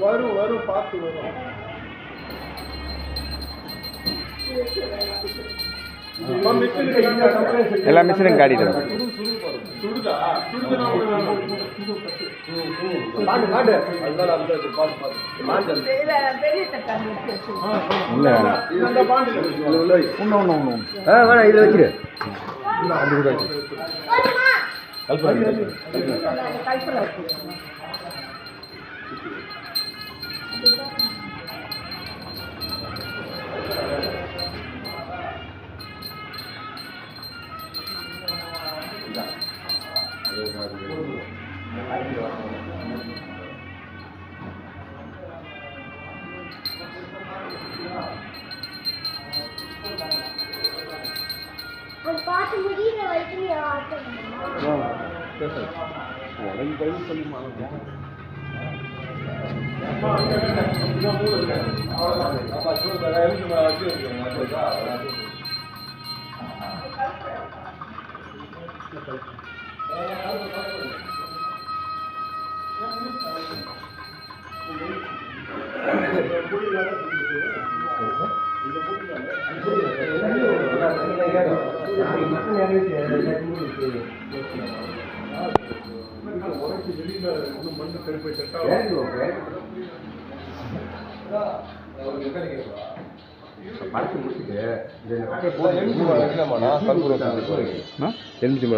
வரும் வரும் பார்த்து வரும். எல்லா மிஷினும் காட்டிட்டு இதுல வச்சிரு. பாட்டு முடிகிற வரைக்கும்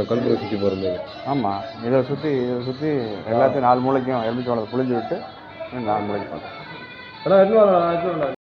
கல்புரை சுற்றி போகிறது. ஆமாம், இதை சுற்றி எல்லாத்தையும் 4 மூளைக்கும் எலுமிச்சை பழத்தை புழிஞ்சு விட்டு 4 மூளைக்கு பார்த்தோம்.